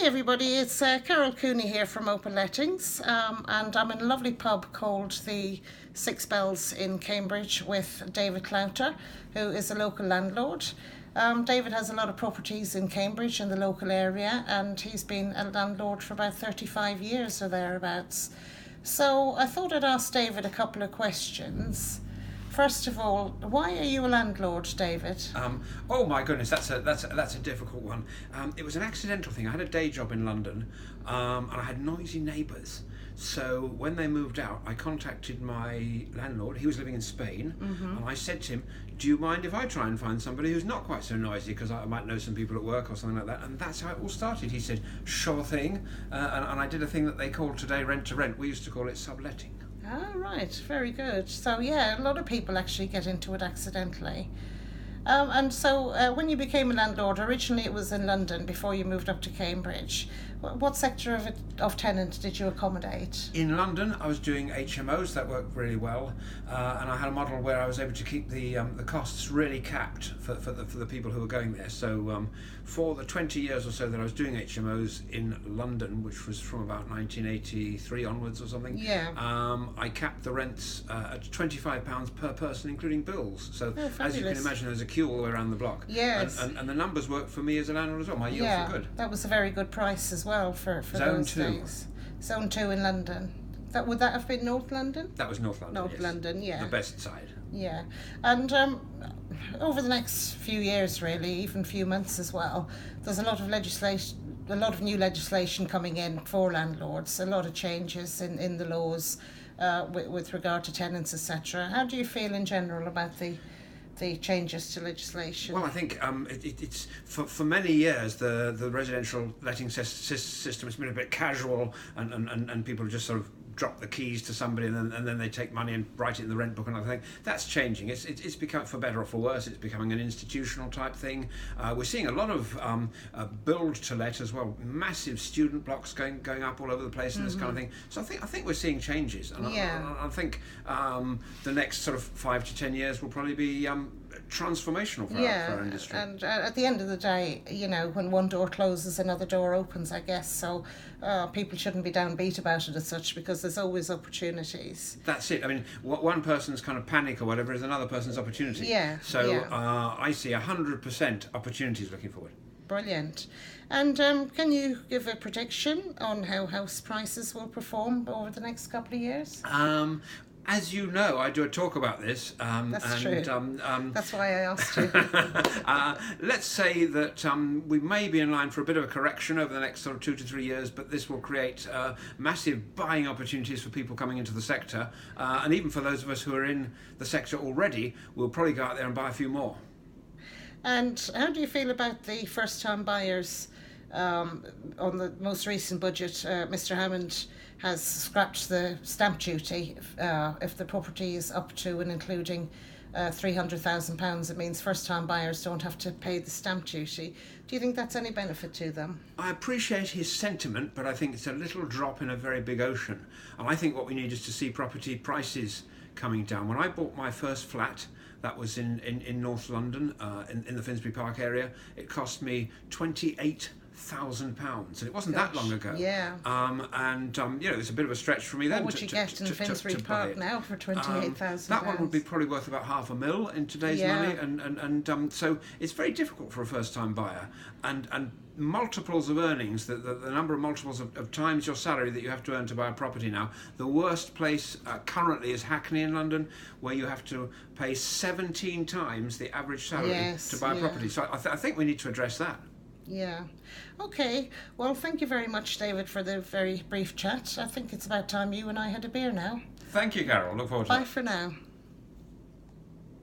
everybody, it's Carole Cooney here from Open Lettings, and I'm in a lovely pub called the Six Bells in Cambridge with David Clouter, who is a local landlord. David has a lot of properties in Cambridge and the local area, and he's been a landlord for about 35 years or thereabouts. So I thought I'd ask David a couple of questions. First of all, why are you a landlord, David? Oh my goodness, that's a difficult one. It was an accidental thing. I had a day job in London, and I had noisy neighbours. So when they moved out, I contacted my landlord. He was living in Spain, and I said to him, "Do you mind if I try and find somebody who's not quite so noisy, because I might know some people at work or something like that?" And that's how it all started. He said, "Sure thing," and I did a thing that they call today rent to rent. We used to call it subletting. Ah, right, very good. So yeah, a lot of people actually get into it accidentally. And so when you became a landlord, originally it was in London before you moved up to Cambridge. What sector of tenant did you accommodate? In London, I was doing HMOs. That worked really well, and I had a model where I was able to keep the costs really capped for the people who were going there. So for the 20 years or so that I was doing HMOs in London, which was from about 1983 onwards or something, I capped the rents at £25 per person, including bills. So as you can imagine, there's a queue all the way around the block. Yes. And the numbers worked for me as a landlord as well. My yields were good. That was a very good price as well for Zone those 2. days. Zone 2 in London. Would that have been North London? That was North London. North London, yeah. The best side. Yeah, and over the next few years, really, even few months as well, there's a lot of new legislation coming in for landlords. A lot of changes in the laws with regard to tenants, etc. How do you feel in general about the changes to legislation? Well, I think it's for many years the residential letting system has been a bit casual, and people just sort of drop the keys to somebody and then they take money and write it in the rent book and other thing. That's changing. It's become, for better or for worse, it's becoming an institutional type thing. We're seeing a lot of build to let as well. Massive student blocks going up all over the place and this kind of thing. So I think we're seeing changes, and I think the next sort of 5 to 10 years will probably be transformational for our industry. And at the end of the day, when one door closes, another door opens, I guess. So people shouldn't be downbeat about it as such, because there's always opportunities. That's it. I mean, one person's kind of panic or whatever is another person's opportunity. I see 100% opportunities looking forward. Brilliant. And can you give a prediction on how house prices will perform over the next couple of years? As you know, I do a talk about this. That's true. That's why I asked you. Let's say that we may be in line for a bit of a correction over the next sort of 2 to 3 years, but this will create massive buying opportunities for people coming into the sector, and even for those of us who are in the sector already, we'll probably go out there and buy a few more. And how do you feel about the first-time buyers? On the most recent budget, Mr. Hammond has scrapped the stamp duty if the property is up to and including £300,000. It means first-time buyers don't have to pay the stamp duty. Do you think that's any benefit to them? I appreciate his sentiment, but I think it's a little drop in a very big ocean. And I think what we need is to see property prices coming down. When I bought my first flat, that was in North London, in the Finsbury Park area, it cost me £28,000, and it wasn't that long ago. Yeah. It's a bit of a stretch for me then. What would you get in Finsbury Park now for £28,000? That one would be probably worth about £500,000 in today's money, and so it's very difficult for a first-time buyer, and multiples of earnings, the number of multiples of times your salary that you have to earn to buy a property now. The worst place currently is Hackney in London, where you have to pay 17 times the average salary to buy a property. So I think we need to address that. Yeah. Okay. Well, thank you very much, David, for the very brief chat. I think it's about time you and I had a beer now. Thank you, Carole. Look forward to it. Bye for now.